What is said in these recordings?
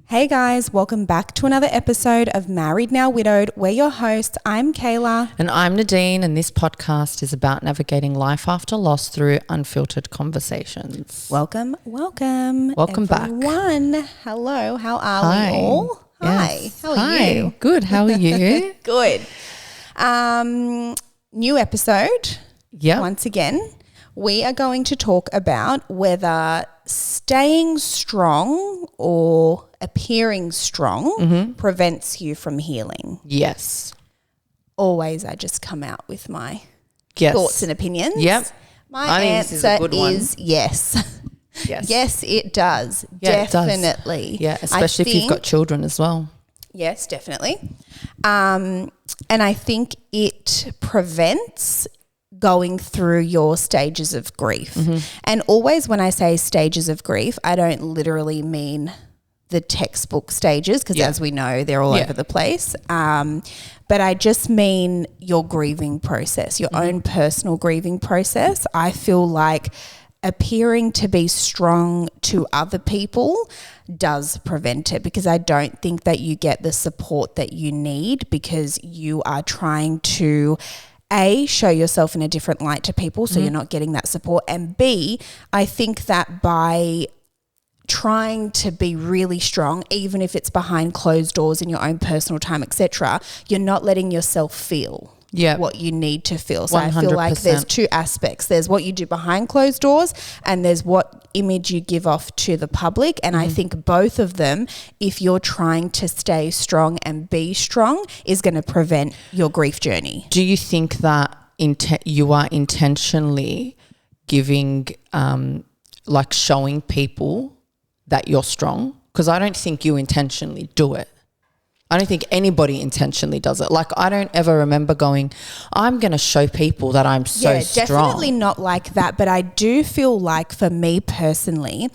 Hey guys, welcome back to another episode of Married Now Widowed. We're your hosts. I'm Kayla. And I'm Nadine, and this podcast is about navigating life after loss through unfiltered conversations. Welcome back. Everyone. Hello, how are we all? Yes. Hi, how are you? Good, how are you? Good. New episode. Yep. Once again, we are going to talk about whether staying strong or appearing strong prevents you from healing. Yes. Always I just come out with my thoughts and opinions. Yep. My answer is yes. Yes. Yes, it does. Yeah, definitely. It does. Yeah, especially if you've got children as well. Yes, definitely. And I think it prevents going through your stages of grief. And always when I say stages of grief, I don't literally mean the textbook stages because as we know, they're all over the place. But I just mean your grieving process, your own personal grieving process. I feel like appearing to be strong to other people does prevent it, because I don't think that you get the support that you need because you are trying to show yourself in a different light to people, so you're not getting that support. And B, I think that by trying to be really strong, even if it's behind closed doors in your own personal time, etc., you're not letting yourself feel what you need to feel. So 100%. I feel like there's two aspects. There's what you do behind closed doors and there's what image you give off to the public. And I think both of them, if you're trying to stay strong and be strong, is going to prevent your grief journey. Do you think that you are intentionally giving, showing people that you're strong? Because I don't think you intentionally do it. I don't think anybody intentionally does it. Like, I don't ever remember going, I'm going to show people that I'm so strong. Definitely not like that. But I do feel like, for me personally,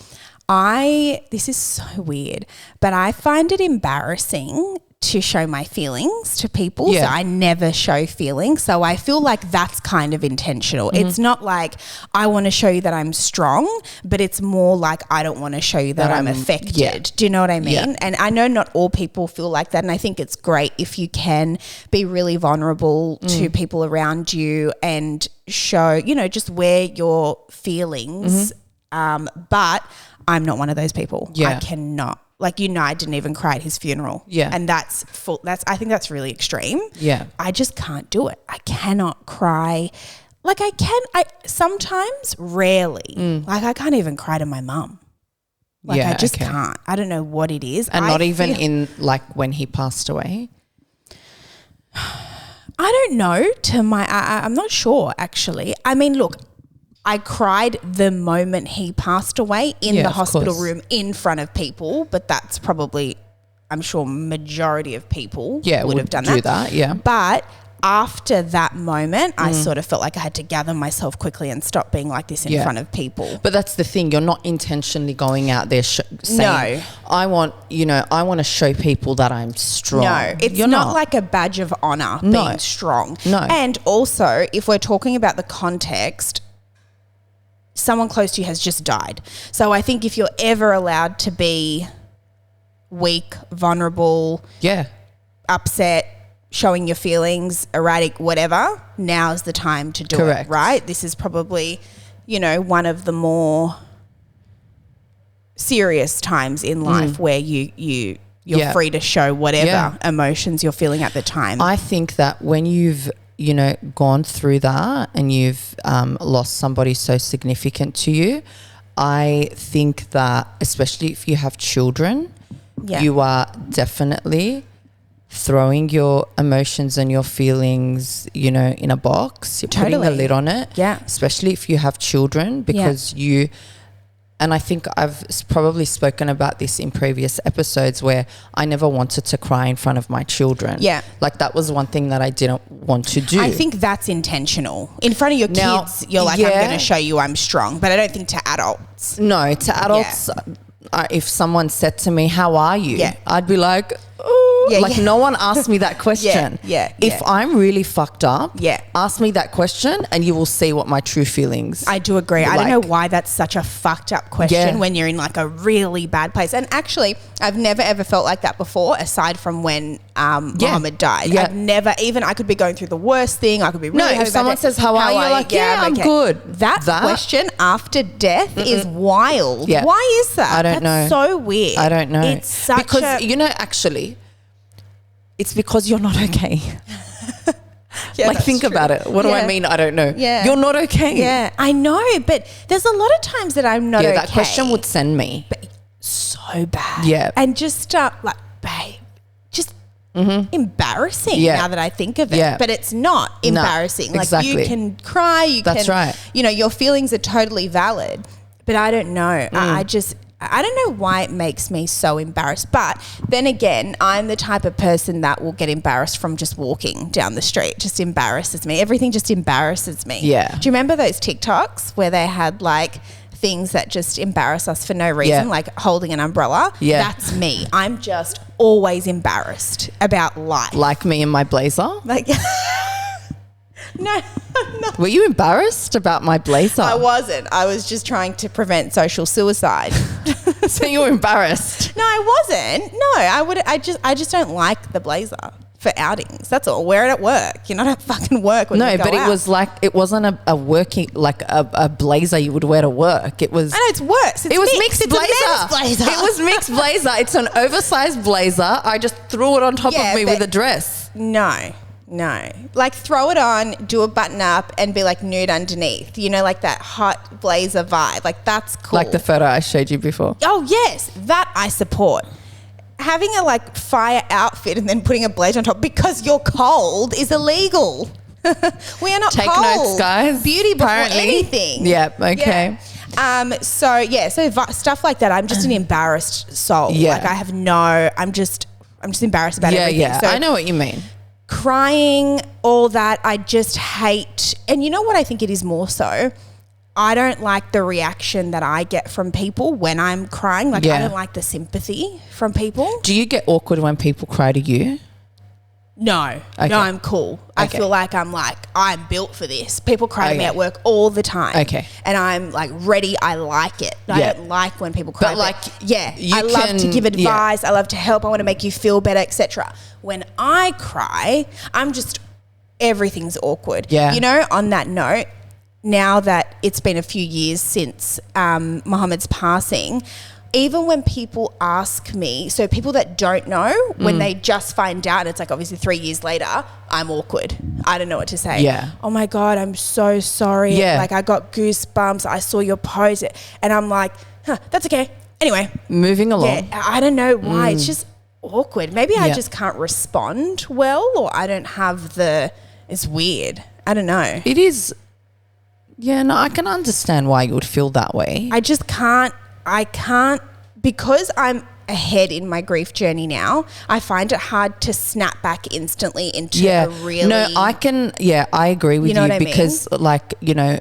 this is so weird, but I find it embarrassing to show my feelings to people. So I never show feelings. So I feel like that's kind of intentional. It's not like I want to show you that I'm strong, but it's more like I don't want to show you that I'm affected. Yeah. Do you know what I mean? Yeah. And I know not all people feel like that. And I think it's great if you can be really vulnerable to people around you and show, just wear your feelings. But I'm not one of those people. I cannot. Like, I didn't even cry at his funeral. Yeah. And I think that's really extreme. Yeah. I just can't do it. I cannot cry. Like, I sometimes, rarely. Like, I can't even cry to my mum. Like, I just can't. I don't know what it is. And not even in, like, when he passed away? I don't know. I'm not sure, actually. I mean, look, I cried the moment he passed away in the hospital room in front of people, but that's probably, I'm sure, majority of people would have done that. But after that moment, I sort of felt like I had to gather myself quickly and stop being like this in front of people. But that's the thing. You're not intentionally going out there saying, I want to show people that I'm strong. No, it's not like a badge of honor being strong. No. And also, if we're talking about the context, someone close to you has just died. So I think if you're ever allowed to be weak, vulnerable, upset, showing your feelings, erratic, whatever, now's the time to do it, right? This is probably, one of the more serious times in life where you're free to show whatever emotions you're feeling at the time. I think that when you've gone through that and you've lost somebody so significant to you, I think that especially if you have children, you are definitely throwing your emotions and your feelings, in a box. You're putting a lid on it. Yeah. Especially if you have children, because and I think I've probably spoken about this in previous episodes where I never wanted to cry in front of my children. Yeah. Like, that was one thing that I didn't want to do. I think that's intentional. In front of your kids, you're like, I'm going to show you I'm strong. But I don't think to adults. No, to adults, if someone said to me, how are you? Yeah. I'd be like, oh. Yeah, like yeah. no one asked me that question. If I'm really fucked up, ask me that question and you will see what my true feelings. I do agree. I don't know why that's such a fucked up question when you're in like a really bad place. And actually, I've never ever felt like that before, aside from when Muhammad died. I've never, even I could be going through the worst thing. I could be really if someone says, how are you? Like, I'm good. That question after death is wild. Why is that? I don't know. So weird. I don't know. It's such because actually, it's because you're not okay. Think about it. What do I mean? I don't know. You're not okay. Yeah, I know. But there's a lot of times that I'm not okay. That question would send me. But so bad. Yeah. And just like, babe, just embarrassing now that I think of it. Yeah. But it's not embarrassing. Like you can cry. That's right. You know, your feelings are totally valid. But I don't know. I don't know why it makes me so embarrassed. But then again, I'm the type of person that will get embarrassed from just walking down the street. It just embarrasses me. Everything just embarrasses me. Yeah. Do you remember those TikToks where they had like things that just embarrass us for no reason, like holding an umbrella? Yeah. That's me. I'm just always embarrassed about life. Like me in my blazer? Like... No. Were you embarrassed about my blazer? I wasn't. I was just trying to prevent social suicide. So you were embarrassed? No, I wasn't. No, I just don't like the blazer for outings. That's all. Wear it at work. You're not at fucking work when you go but out. it was like, it wasn't a working, like a blazer you would wear to work. It was. I know, it's worse. It was mixed blazer. It's a men's blazer. It was mixed blazer. It's an oversized blazer. I just threw it on top of me with a dress. No. Like throw it on, do a button up and be like nude underneath. You know, like that hot blazer vibe. Like that's cool. Like the photo I showed you before. Oh yes, that I support. Having a like fire outfit and then putting a blazer on top because you're cold is illegal. We are not Take cold. notes, guys. Beauty before anything. Yeah, okay. Yeah. So stuff like that. I'm just an embarrassed soul. Yeah. Like I'm just embarrassed about everything. Yeah, so I know what you mean. Crying, all that, I just hate. And you know what I think it is more so? I don't like the reaction that I get from people when I'm crying. Like I don't like the sympathy from people. Do you get awkward when people cry to you? No. Okay. No, I'm cool. I feel like I'm built for this. People cry to me at work all the time. Okay. And I'm like ready. I like it. I don't like when people cry. But like, I love to give advice. I love to help. I want to make you feel better, etc. When I cry, everything's awkward. Yeah. You know, on that note, now that it's been a few years since Muhammad's passing, even when people ask me, so people that don't know, when they just find out, and it's like obviously 3 years later, I'm awkward. I don't know what to say. Yeah. Oh my God, I'm so sorry. Yeah. Like I got goosebumps. I saw your post. And I'm like, that's okay. Anyway. Moving along. Yeah, I don't know why. It's just awkward. Maybe I just can't respond well, or I don't have it's weird. I don't know. It is. Yeah, no, I can understand why you would feel that way. I just can't. I can't, because I'm ahead in my grief journey now, I find it hard to snap back instantly into a really... No, I agree with you because like, you know,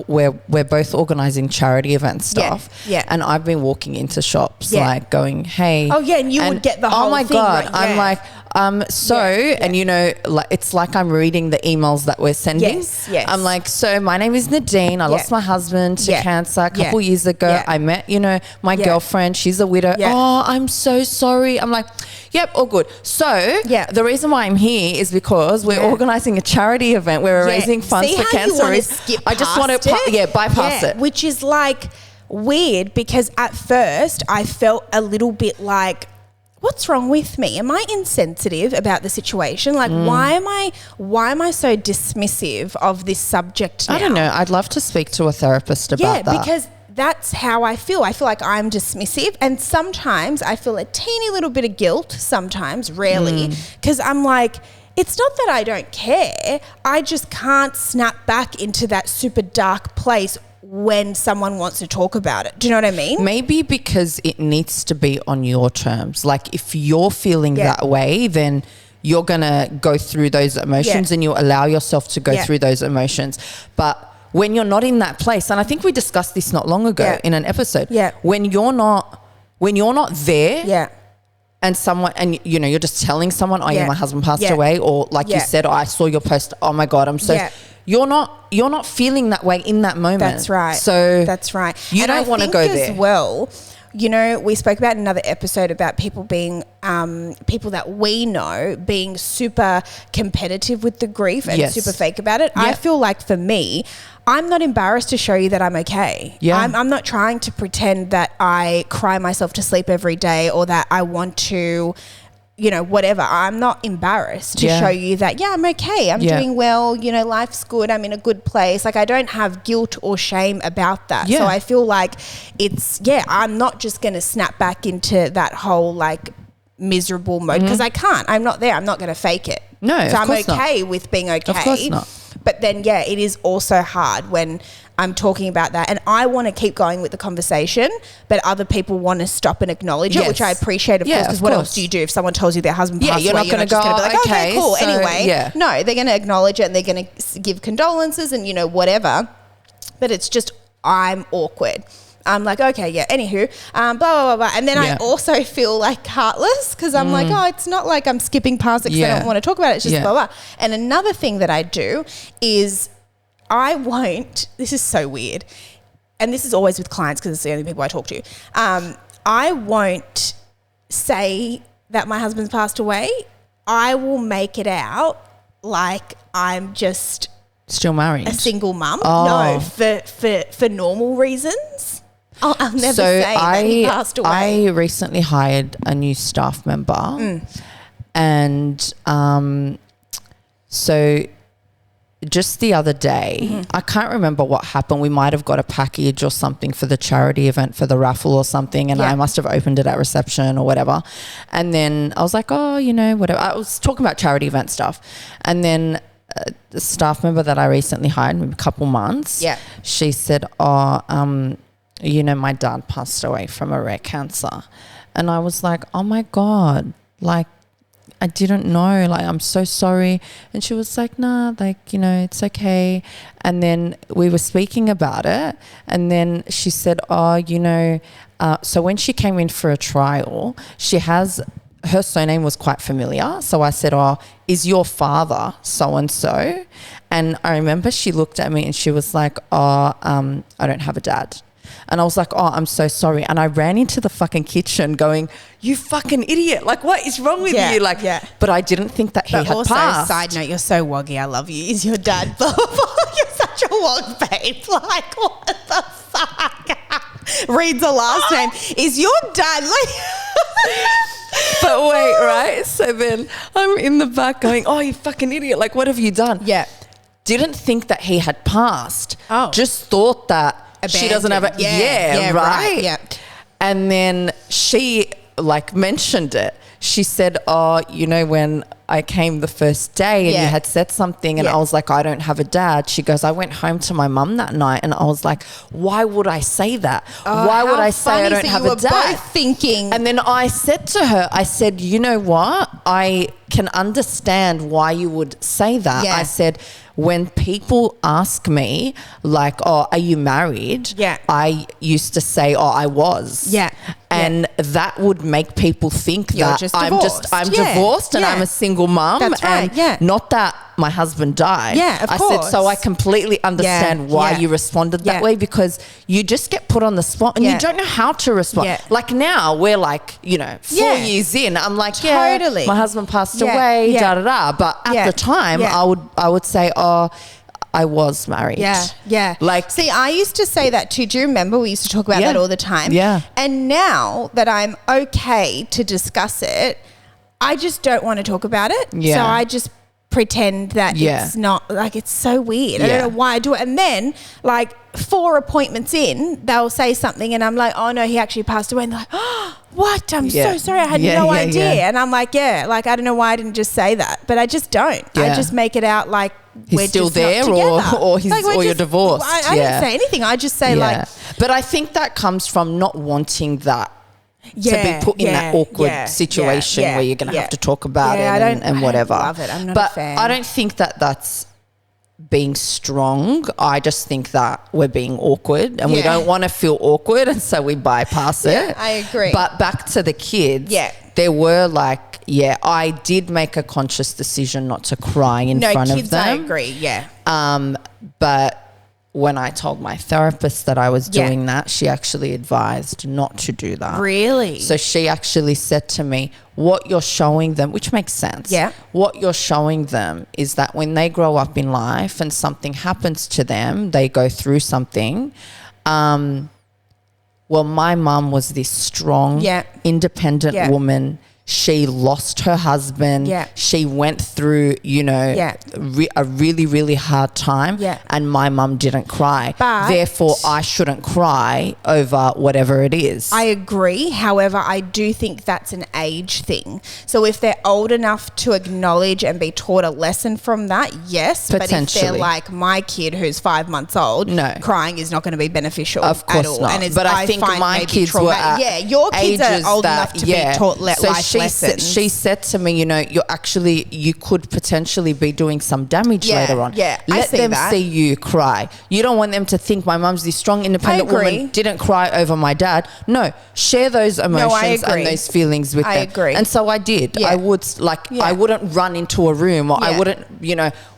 we're both organising charity event stuff. Yeah. And I've been walking into shops like going, hey... Oh, yeah, and you would get the whole thing. Oh, my God. Right? I'm like... and you know, like it's like I'm reading the emails that we're sending. Yes. I'm like, so my name is Nadine. I lost my husband to cancer a couple years ago. I met, you know, my girlfriend. She's a widow. Oh, I'm so sorry. I'm like, yep, all good. So the reason why I'm here is because we're organising a charity event where we're raising funds for cancer. I just want to bypass it. Which is like weird because at first I felt a little bit like, what's wrong with me? Am I insensitive about the situation? Like, why am I so dismissive of this subject now? I don't know. I'd love to speak to a therapist about that. Yeah, because that's how I feel. I feel like I'm dismissive, and sometimes I feel a teeny little bit of guilt, sometimes, rarely, because I'm like, it's not that I don't care. I just can't snap back into that super dark place when someone wants to talk about it. Do you know what I mean? Maybe because it needs to be on your terms. Like if you're feeling that way, then you're going to go through those emotions and you'll allow yourself to go through those emotions. But when you're not in that place, and I think we discussed this not long ago in an episode, when you're not there, and someone, and you know, you're just telling someone, oh yeah, my husband passed Yeah. away, or like you Yeah. said, oh, I saw your post, oh my God, I'm so, Yeah. you're not feeling that way in that moment. That's right. So that's right. You And don't I want to think go as there. well, you know, we spoke about in another episode about people being, people that we know being super competitive with the grief and Yes. super fake about it. Yeah. I feel like for me, I'm not embarrassed to show you that I'm okay. Yeah. I'm not trying to pretend that I cry myself to sleep every day or that I want to, you know, whatever. I'm not embarrassed to Yeah. show you that, yeah, I'm okay. I'm Yeah. doing well. You know, life's good. I'm in a good place. Like, I don't have guilt or shame about that. Yeah. So I feel like it's, I'm not just going to snap back into that whole like miserable mode because I can't. I'm not there. I'm not going to fake it. No, so of I'm course not. okay with being okay. Of course not. But then, it is also hard when I'm talking about that and I want to keep going with the conversation, but other people want to stop and acknowledge it, Yes. which I appreciate, of Yeah, course, because of what course. else do you do if someone tells you their husband passed you're away? not gonna just go, gonna be like, okay, cool. so, Anyway, yeah. no, they're going to acknowledge it and they're going to give condolences and, you know, whatever. But it's just, I'm awkward. I'm like, okay, yeah, anywho, blah, blah, blah, blah. And then I also feel like heartless because I'm like, oh, it's not like I'm skipping past it because I don't want to talk about it. It's just blah, blah. And another thing that I do is I won't, this is so weird, and this is always with clients because it's the only people I talk to. I won't say that my husband's passed away. I will make it out like I'm just Still married. a single mum. Oh. No, for normal reasons. I'll never So say that he passed away. I recently hired a new staff member, and so just the other day, I can't remember what happened. We might have got a package or something for the charity event for the raffle or something, and I must have opened it at reception or whatever. And then I was like, oh, you know, whatever. I was talking about charity event stuff, and then the staff member that I recently hired, maybe a couple months, she said, oh, you know, my dad passed away from a rare cancer. And I was like, oh my God, like, I didn't know, like, I'm so sorry. And she was like, nah, like, you know, it's okay. And then we were speaking about it, and then she said, oh, you know, so when she came in for a trial, her surname was quite familiar. So I said, oh, is your father so-and-so? And I remember she looked at me and she was like, oh, I don't have a dad. And I was like, oh, I'm so sorry. And I ran into the fucking kitchen going, you fucking idiot. Like, what is wrong with you? Like, but I didn't think that he had also, passed. side note, you're so woggy. I love you. Is your dad? Blah, blah, blah. You're such a wog, babe. Like, what the fuck? Reads the last name. Is your dad like... But wait, right? So then I'm in the back going, oh, you fucking idiot. Like, what have you done? Yeah. Didn't think that he had passed. Oh. Just thought that she doesn't have a... Yeah, right? Yeah. And then she, like, mentioned it. She said, oh, you know, when I came the first day and you had said something and I was like, I don't have a dad. She goes, I went home to my mum that night and I was like, why would I say that? Why would I say I don't have a dad? Both thinking. And then I said to her, I said, you know what? I can understand why you would say that. Yeah. I said, when people ask me, like, oh, are you married? Yeah. I used to say, oh, I was. Yeah. And that would make people think You're that just I'm divorced and I'm a single mum. That's right, and not that my husband died. Yeah, of I course. said, so I completely understand why you responded that way, because you just get put on the spot and you don't know how to respond. Yeah. Like now we're like, you know, 4 years in, I'm like, Totally. my husband passed away, da da da. But at the time, I would say, oh, I was married. Yeah. Like, see, I used to say that too. Do you remember we used to talk about that all the time? Yeah. And now that I'm okay to discuss it, I just don't want to talk about it. Yeah. So I just pretend that it's not, like, it's so weird. I don't know why I do it. And then, like, 4 appointments in, they'll say something and I'm like, oh no, he actually passed away. And they're like, oh, what? I'm so sorry. I had no idea. And I'm like, like, I don't know why I didn't just say that. But I just don't. I just make it out like we're he's still just there, or you're divorced. I didn't say anything. I just say like. But I think that comes from not wanting that to be put in that awkward situation where you're going to have to talk about it and whatever. I love it. I'm not but a fan. I don't think that that's being strong. I just think that we're being awkward and we Yeah. don't want to feel awkward, and so we bypass it. I agree. But back to the kids. Yeah. There were like, I did make a conscious decision not to cry in front kids, of them. I agree. Yeah. But when I told my therapist that I was Yeah. doing that, she actually advised not to do that. Really? So she actually said to me, what you're showing them, which makes sense. Yeah. What you're showing them is that when they grow up in life and something happens to them, they go through something. Well, my mum was this strong, Yeah. independent Yeah. woman. She lost her husband. Yeah. She went through, Yeah. a really, really hard time. Yeah. And my mum didn't cry. But- therefore, I shouldn't cry over whatever it is. I agree. However, I do think that's an age thing. So if they're old enough to acknowledge and be taught a lesson from that, yes. But if they're Potentially. like my kid who's 5 months old, No. crying is not going to be beneficial Of course at all. not. And it's, But I think find my maybe kids were traumatic. at your kids are ages old that- enough to be taught So life lessons. She said to me, you could potentially be doing some damage Yeah, later on. yeah, I Let see them that. see you cry. You don't want them to think my mum's this strong, independent agree. woman, didn't cry over my dad. No, share those emotions agree. and those feelings with I them. agree. And so I did. Yeah. I would I wouldn't run into a room, or I Yeah. wouldn't,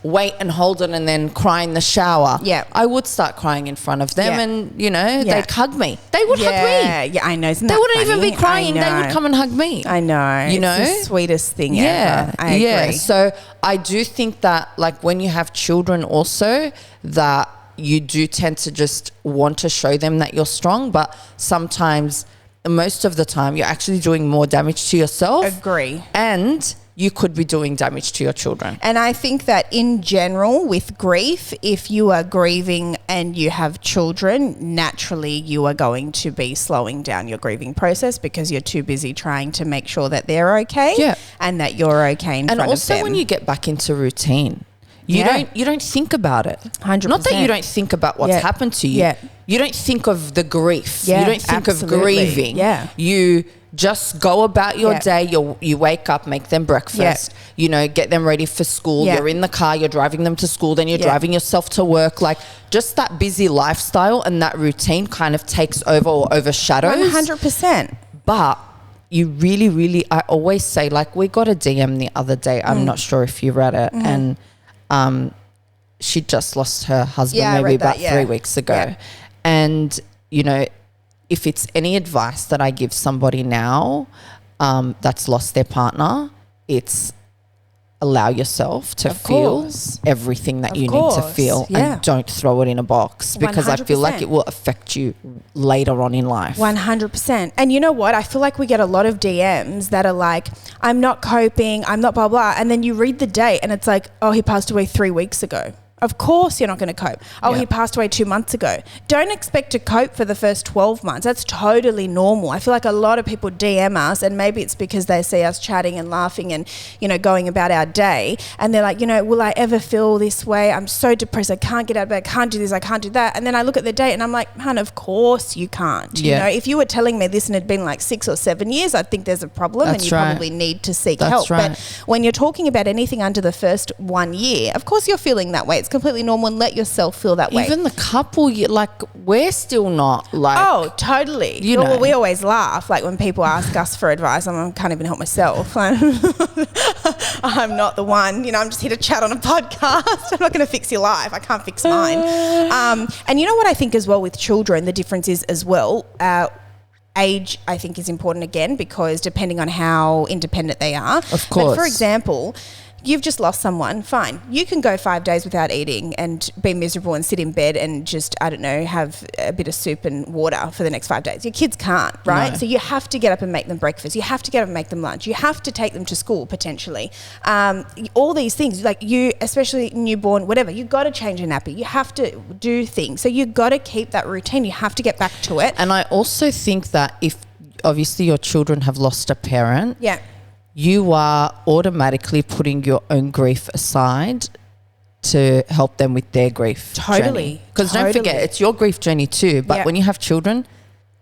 wait and hold it and then cry in the shower. Yeah. I would start crying in front of them, Yeah. and Yeah. they'd hug me. They would hug me. Yeah, I know. Isn't They that wouldn't even funny? be crying. I They would know. come and hug me. I know. You know? It's the sweetest thing ever. I agree. So I do think that, like, when you have children also, that you do tend to just want to show them that you're strong, but sometimes, most of the time, you're actually doing more damage to yourself. Agree. And you could be doing damage to your children. And I think that in general with grief, if you are grieving and you have children, naturally you are going to be slowing down your grieving process because you're too busy trying to make sure that they're okay. Yeah. And that you're okay in front of them. And also when you get back into routine, you don't think about it. 100%. Not that you don't think about what's Yeah. happened to you. Yeah. You don't think of the grief. Yeah, You don't think absolutely. of grieving. Yeah. You just go about your Yeah. day. You wake up, make them breakfast, get them ready for school. Yeah. You're in the car, you're driving them to school, then you're Yeah. driving yourself to work. Like, just that busy lifestyle and that routine kind of takes over or overshadows. 100%. But you really, really, I always say, like, we got a DM the other day. I'm not sure if you read it. And she just lost her husband Yeah, I maybe read that, about yeah. 3 weeks ago. Yeah. And, if it's any advice that I give somebody now that's lost their partner, it's allow yourself to feel course. everything that Of you need to course, feel, yeah. and don't throw it in a box, because I feel like 100%. it will affect you later on in life. 100%. And you know what? I feel like we get a lot of DMs that are like, I'm not coping, I'm not blah, blah. And then you read the date and it's like, oh, he passed away 3 weeks ago. Of course you're not going to cope. Oh, Yeah. he passed away 2 months ago. Don't expect to cope for the first 12 months. That's totally normal. I feel like a lot of people DM us, and maybe it's because they see us chatting and laughing and, going about our day. And they're like, will I ever feel this way? I'm so depressed. I can't get out of bed. I can't do this. I can't do that. And then I look at the date and I'm like, hun, of course you can't. Yeah. If you were telling me this and it'd been like 6 or 7 years, I'd think there's a problem. That's and you right. probably need to seek That's help. right. But when you're talking about anything under the first 1 year, of course you're feeling that way. It's completely normal, and let yourself feel that way. Even the couple, we're still not like. Oh, totally. You know. Well, we always laugh, like when people ask us for advice. I can't even help myself. I'm not the one. I'm just here to chat on a podcast. I'm not going to fix your life. I can't fix mine. And you know what I think as well with children, the difference is as well, age, I think, is important again, because depending on how independent they are. Of course. But for example, you've just lost someone, fine. You can go 5 days without eating and be miserable and sit in bed and just, I don't know, have a bit of soup and water for the next 5 days. Your kids can't, right? No. So you have to get up and make them breakfast. You have to get up and make them lunch. You have to take them to school, potentially. All these things, like you, especially newborn, whatever, you got to change a nappy. You have to do things. So you got to keep that routine. You have to get back to it. And I also think that if obviously your children have lost a parent, Yeah. you are automatically putting your own grief aside to help them with their grief Totally. Because don't forget, Totally. it's your grief journey too. But Yeah. when you have children,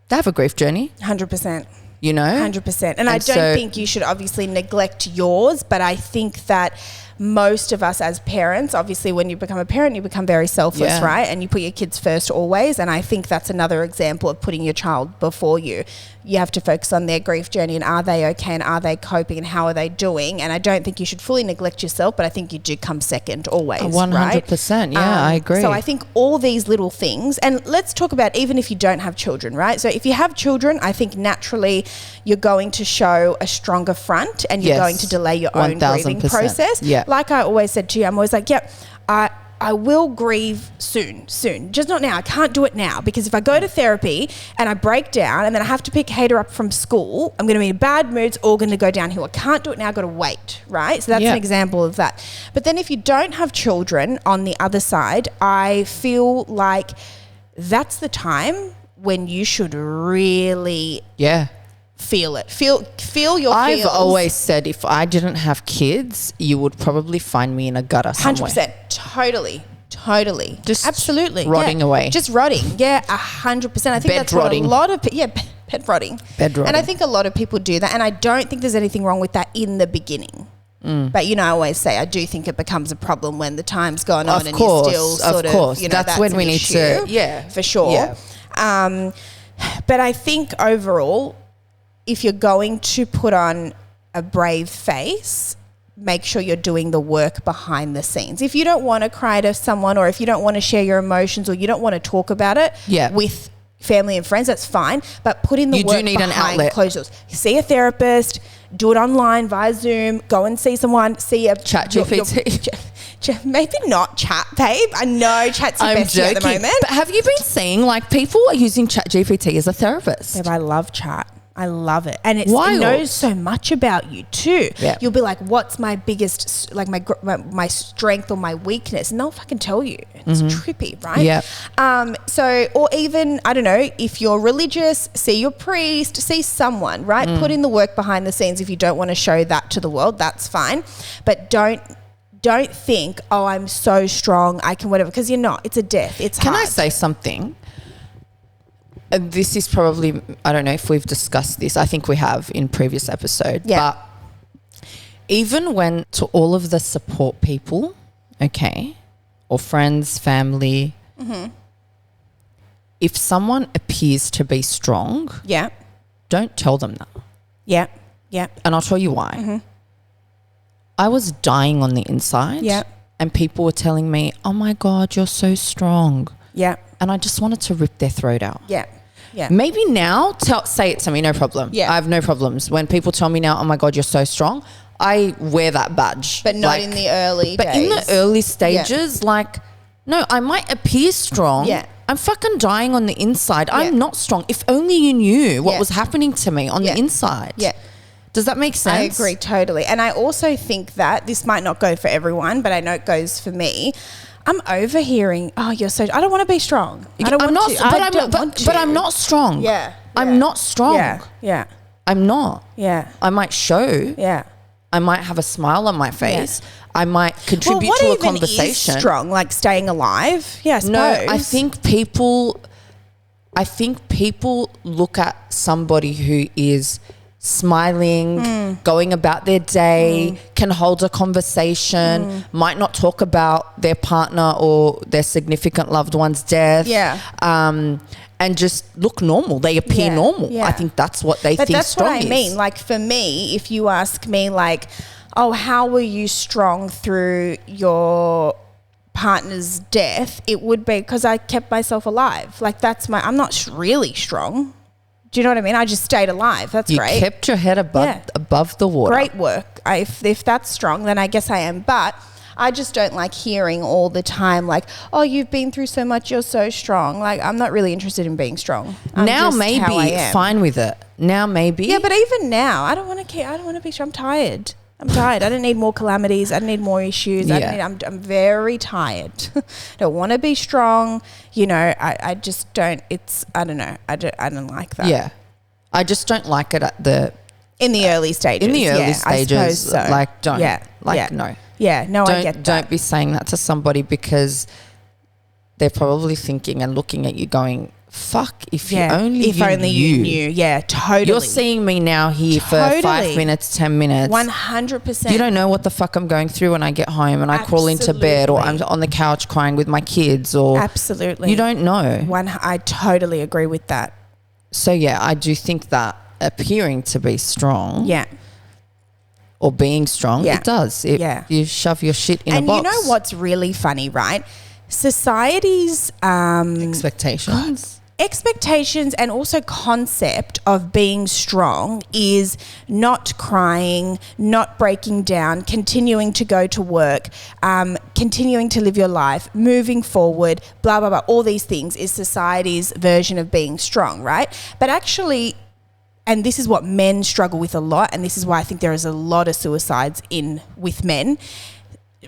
they have a grief journey, 100%. 100%. And I don't think you should obviously neglect yours, but I think that most of us as parents, obviously when you become a parent, you become very selfless, right? And you put your kids first always. And I think that's another example of putting your child before you. You have to focus on their grief journey and are they okay and are they coping and how are they doing? And I don't think you should fully neglect yourself, but I think you do come second always, 100%. Right? Yeah, I agree. So I think all these little things, and let's talk about even if you don't have children, right? So if you have children, I think naturally you're going to show a stronger front and you're going to delay your own grieving process. Yeah. Like I always said to you, I'm always like, I will grieve soon, just not now. I can't do it now because if I go to therapy and I break down and then I have to pick Hader up from school, I'm going to be in a bad mood. It's all going to go downhill. I can't do it now. I've got to wait, right? So that's an example of that. But then if you don't have children on the other side, I feel like that's the time when you should really feel it. Feel your feels. I've always said if I didn't have kids, you would probably find me in a gutter somewhere. 100%. Totally. Just absolutely. rotting away. Just rotting. Yeah, 100%. I think bed that's rotting. what a lot of bed rotting. Bed rotting. And I think a lot of people do that. And I don't think there's anything wrong with that in the beginning. But, I always say I do think it becomes a problem when the time's gone on and you're still sort of, that's when we need to, for sure. Yeah. But I think overall, if you're going to put on a brave face, make sure you're doing the work behind the scenes. If you don't want to cry to someone or if you don't want to share your emotions or you don't want to talk about it with family and friends, that's fine. But put in the work behind closed doors. See a therapist, do it online via Zoom, go and see someone, see a ChatGPT. Maybe not chat, babe. I know chat's your bestie at the moment. But have you been seeing people are using ChatGPT as a therapist? Babe, I love chat. I love it. And it knows so much about you too. Yeah. You'll be like, what's my biggest, my strength or my weakness? And they'll fucking tell you. It's trippy, right? Yeah. So, or even, I don't know, if you're religious, see your priest, see someone, right? Put in the work behind the scenes. If you don't want to show that to the world, that's fine. But don't think, oh, I'm so strong, I can whatever, because you're not. It's a death. It's hard. Can I say something? This is probably, I don't know if we've discussed this. I think we have in previous episode. Yeah. But even when to all of the support people, or friends, family, if someone appears to be strong, don't tell them that. Yeah. And I'll tell you why. I was dying on the inside. Yeah. And people were telling me, oh my God, you're so strong. Yeah. And I just wanted to rip their throat out. Yeah. Yeah. Maybe now, say it to me, no problem. Yeah. I have no problems. When people tell me now, oh my God, you're so strong, I wear that badge. But not in the early days. But in the early stages, no, I might appear strong. Yeah. I'm fucking dying on the inside. I'm not strong. If only you knew what was happening to me on the inside. Yeah. Does that make sense? I agree totally. And I also think that this might not go for everyone, but I know it goes for me. I'm overhearing, oh, you're so, I don't want to be strong. I don't want to. But I'm not strong. Yeah. I'm not strong. Yeah. I'm not. Yeah. I might show. Yeah. I might have a smile on my face. I might contribute to a conversation. What even is strong? Like staying alive? Yeah, I suppose. No, I think people look at somebody who is smiling, going about their day, can hold a conversation, might not talk about their partner or their significant loved one's death. Yeah. And just look normal. They appear normal. Yeah. I think that's what they think strong is. But that's what I mean. Like for me, if you ask me like, oh, how were you strong through your partner's death? It would be because I kept myself alive. Like I'm not really strong. Do you know what I mean? I just stayed alive. That's great. You kept your head above the water. Great work. If that's strong, then I guess I am. But I just don't like hearing all the time like, oh, you've been through so much, you're so strong. Like, I'm not really interested in being strong. Now maybe fine with it. Now maybe. Yeah, but even now, I don't want to be strong. I'm tired. I don't need more calamities. I don't need more issues. Yeah. I'm very tired. Don't want to be strong. I just don't. I don't know. I don't like that. Yeah. I just don't like it in the early stages. In the early stages. I suppose so. Don't. Yeah. No. Yeah. No, I get that. Don't be saying that to somebody because they're probably thinking and looking at you going, fuck, if you only you knew. Yeah, totally. You're seeing me now here for 5 minutes, 10 minutes. 100%. You don't know what the fuck I'm going through when I get home and I crawl into bed, or I'm on the couch crying with my kids, or absolutely. You don't know. I totally agree with that. So yeah, I do think that appearing to be strong, or being strong, it does. You shove your shit in a box. And you know what's really funny, right? Society's expectations and also concept of being strong is not crying, not breaking down, continuing to go to work, continuing to live your life, moving forward, blah, blah, blah. All these things is society's version of being strong, right? But actually, and this is what men struggle with a lot, and this is why I think there is a lot of suicides with men.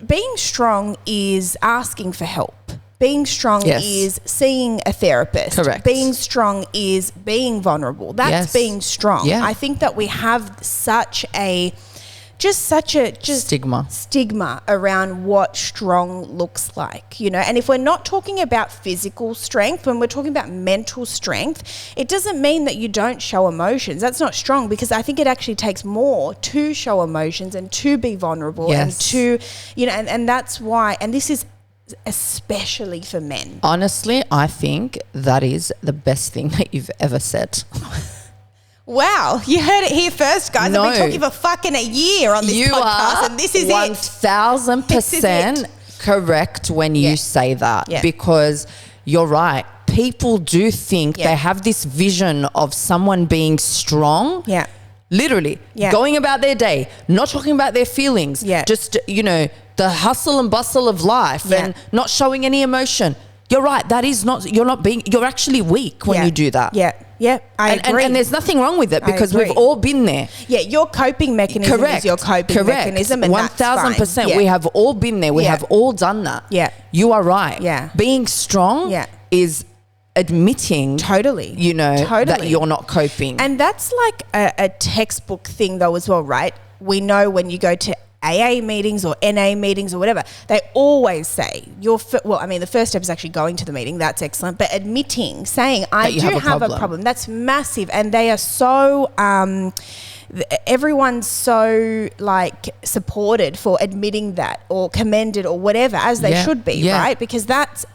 Being strong is asking for help. Being strong is seeing a therapist. Correct. Being strong is being vulnerable. That's being strong. Yeah. I think that we have such a stigma around what strong looks like, you know. And if we're not talking about physical strength, when we're talking about mental strength, it doesn't mean that you don't show emotions. That's not strong, because I think it actually takes more to show emotions and to be vulnerable and to, you know, and that's why, and this is especially for men. Honestly, I think that is the best thing that you've ever said. Wow, you heard it here first, guys. No. I've been talking for fucking a year on this podcast, and this is 1000% correct when you say that, because you're right. People do think they have this vision of someone being strong. Yeah. Literally going about their day, not talking about their feelings, just, you know, the hustle and bustle of life and not showing any emotion. You're right. That is not, you're actually weak when you do that. Yeah, I agree. And there's nothing wrong with it, because we've all been there. Yeah, your coping mechanism is your coping mechanism, and 1000%. We have all been there. We have all done that. Yeah. You are right. Yeah. Being strong is admitting you know that you're not coping. And that's like a textbook thing though as well, right? We know when you go to AA meetings or NA meetings or whatever, they always say the first step is actually going to the meeting. That's excellent. But saying I do have a problem. That's massive. And they are so everyone's so like supported for admitting that, or commended, or whatever, as they should be, right? Because that's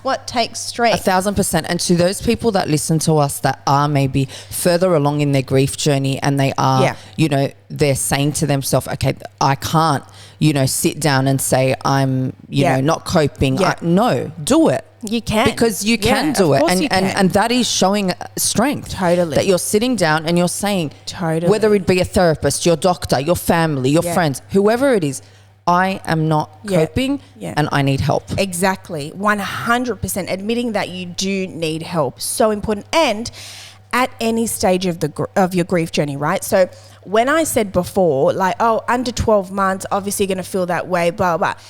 what takes strength. 1000%. And to those people that listen to us that are maybe further along in their grief journey, and they are, you know, they're saying to themselves, okay, I can't, you know, sit down and say I'm, you know, not coping. No, do it. You can. Because you can do it. And that is showing strength. Totally. That you're sitting down and you're saying, whether it be a therapist, your doctor, your family, your friends, whoever it is, I am not coping and I need help. Exactly. 100%. Admitting that you do need help. So important. And at any stage of your grief journey, right? So when I said before, like, under 12 months, obviously you're going to feel that way, blah, blah, blah.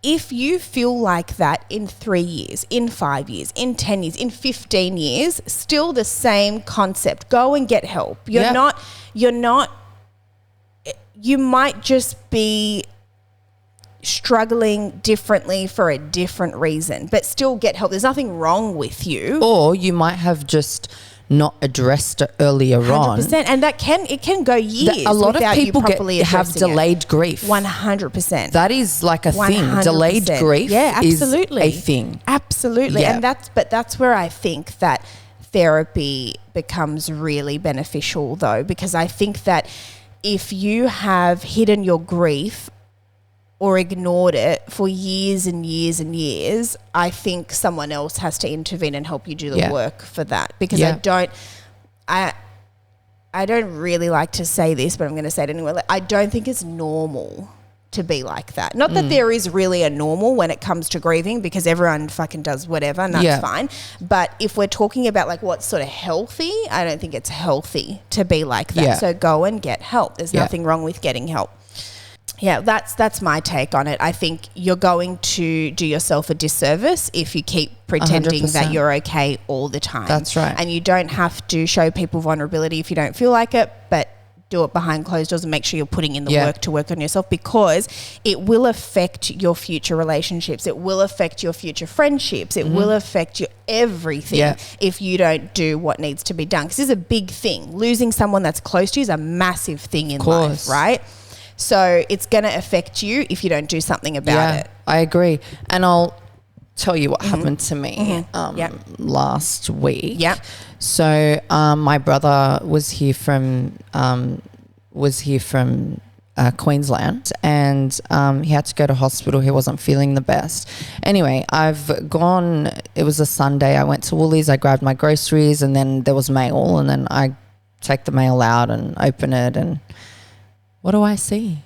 If you feel like that in 3 years, in 5 years, in 10 years, in 15 years, still the same concept. Go and get help. You might just be struggling differently for a different reason, but still get help. There's nothing wrong with you. Or you might have just not addressed it earlier 100%. On. And it can go years. A lot of people have delayed grief. 100%. That is like a 100%. Thing. Delayed grief is a thing. Absolutely. Yeah. And that's where I think that therapy becomes really beneficial though, because I think that if you have hidden your grief or ignored it for years and years and years, I think someone else has to intervene and help you do the work for that. Because I don't really like to say this, but I'm going to say it anyway. Like, I don't think it's normal to be like that. Not that there is really a normal when it comes to grieving, because everyone fucking does whatever and that's fine. But if we're talking about like what's sort of healthy, I don't think it's healthy to be like that. Yeah. So go and get help. There's nothing wrong with getting help. Yeah, that's my take on it. I think you're going to do yourself a disservice if you keep pretending 100%. That you're okay all the time. That's right. And you don't have to show people vulnerability if you don't feel like it, but do it behind closed doors and make sure you're putting in the Yeah. work to work on yourself, because it will affect your future relationships. It will affect your future friendships. It will affect your everything Yeah. if you don't do what needs to be done. Because this is a big thing. Losing someone that's close to you is a massive thing in life, right? So it's going to affect you if you don't do something about it. I agree. And I'll tell you what happened to me last week. Yeah. So my brother was here from Queensland, and he had to go to hospital. He wasn't feeling the best. Anyway, I've gone. It was a Sunday. I went to Woolies. I grabbed my groceries, and then there was mail, and then I take the mail out and open it, and what do I see?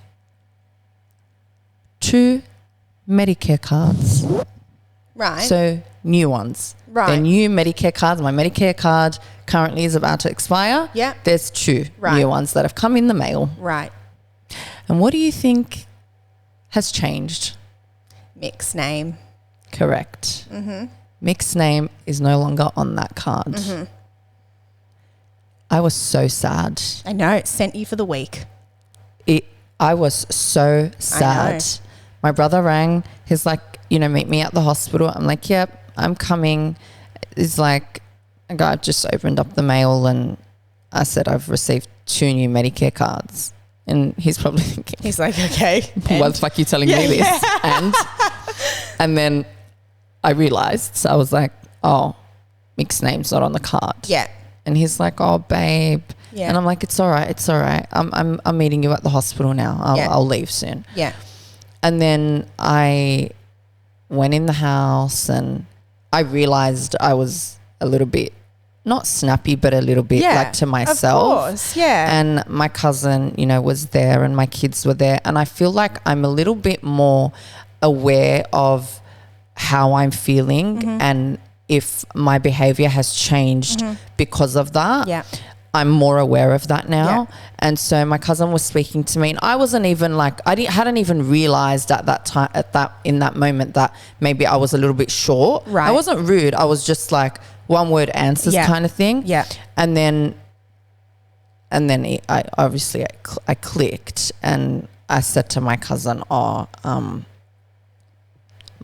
2 Medicare cards. Right. So new ones. Right. They're new Medicare cards. My Medicare card currently is about to expire. Yeah. There's 2 new ones that have come in the mail. Right. And what do you think has changed? Mixed name. Correct. Mixed name is no longer on that card. I was so sad. I know. It sent you for the week. I was so sad. My brother rang. He's like, meet me at the hospital. I'm like, yep, I'm coming. He's like, I've just opened up the mail and I said, I've received 2 new Medicare cards. And he's probably thinking, He's like, okay. why the fuck are you telling me this? And then I realized, so I was like, oh, mixed name's not on the card. Yeah. And he's like, oh, babe. Yeah. And I'm like, it's all right. It's all right. I'm meeting you at the hospital now. I'll leave soon. Yeah. And then I went in the house and I realized I was a little bit, not snappy, but a little bit like to myself. Of course, yeah. And my cousin, was there and my kids were there. And I feel like I'm a little bit more aware of how I'm feeling and if my behavior has changed because of that. Yeah. I'm more aware of that now. Yeah. And so my cousin was speaking to me and I wasn't even like, hadn't even realized at that time, in that moment that maybe I was a little bit short. Right. I wasn't rude. I was just like one word answers kind of thing. Yeah. And then I obviously clicked and I said to my cousin,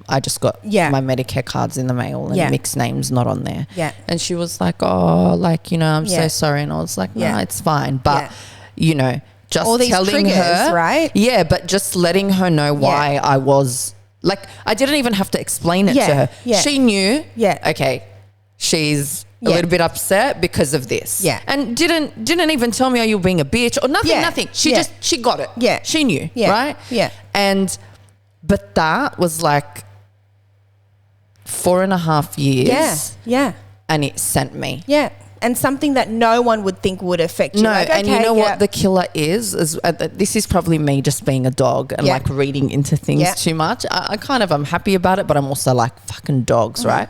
I just got my Medicare cards in the mail and mixed names not on there. Yeah. And she was like, I'm so sorry. And I was like, no, it's fine. But, just all these telling triggers, her. right? Yeah, but just letting her know why I was, like, I didn't even have to explain it to her. Yeah. She knew, Yeah. okay, she's a little bit upset because of this. Yeah. And didn't even tell me, you're being a bitch or nothing, Yeah. nothing. She got it. Yeah. She knew, right? Yeah. But that was like 4.5 years. Yeah. And it sent me. Yeah. And something that no one would think would affect you. No, like, and you know what the killer is this is probably me just being a dog and like reading into things too much. I'm happy about it, but I'm also like fucking dogs, right?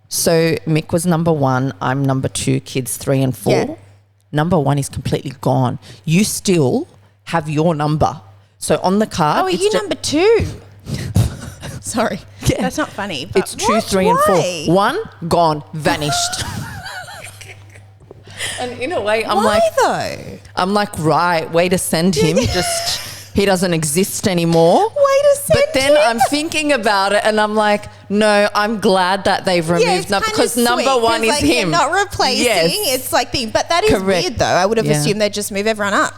So Mick was number 1. I'm number 2, kids 3 and 4. Yeah. Number 1 is completely gone. You still have your number. So on the card. Oh, are you number 2? Sorry. Yeah. That's not funny. But It's 2, 3 and 4. 1 gone, vanished. And in a way, I'm like, right, way to send him. Just he doesn't exist anymore. Way to send But then him. I'm thinking about it, and I'm like, no, I'm glad that they've removed that because number 1 is him. You're not replacing. Yes. It's like the. But that is Correct. weird, though. I would have Yeah. assumed they'd just move everyone up.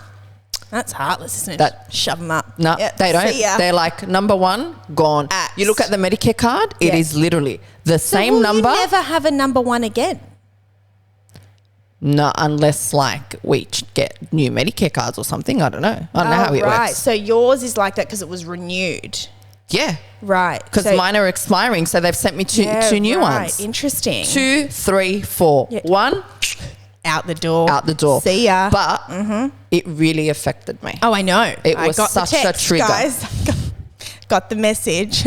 That's heartless, isn't it? Shove them up. No, they don't. See ya. They're like, number 1, gone. Axed. You look at the Medicare card, it is literally the same will number. You never have a number 1 again. No, unless like we get new Medicare cards or something. I don't know. I don't know how it right. works. So yours is like that because it was renewed. Yeah. Right. Because mine are expiring, so they've sent me two new ones. Interesting. 2, 3, 4. 1 out the door. out the door. See ya. But it really affected me. Oh, I know. It I was got such the a text, trigger. Guys. Got the message.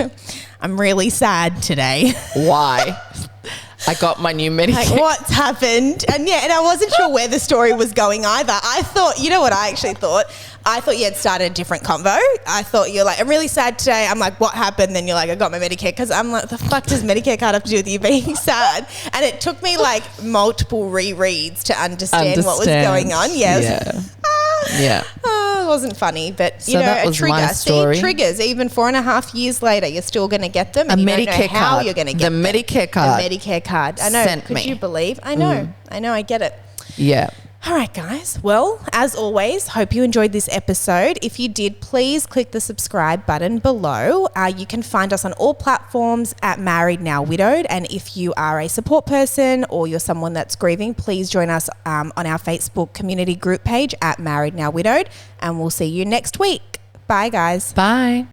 I'm really sad today. Why? I got my new Medicare. Like, what's happened? And I wasn't sure where the story was going either. I thought, you know what I actually thought? I thought you had started a different convo. I thought you're like, I'm really sad today. I'm like, what happened? Then you're like, I got my Medicare. Because I'm like, the fuck does Medicare card have to do with you being sad? And it took me like multiple rereads to understand what was going on. Yeah. Yeah. It wasn't funny, but So that was trigger. my story. See, triggers, even 4.5 years later, you're still going to get them. And you don't know how you're going to get them. The Medicare card. The Medicare card. I know. Could you believe? I know. I get it. Yeah. All right, guys. Well, as always, hope you enjoyed this episode. If you did, please click the subscribe button below. You can find us on all platforms at Married Now Widowed. And if you are a support person or you're someone that's grieving, please join us on our Facebook community group page at Married Now Widowed. And we'll see you next week. Bye, guys. Bye.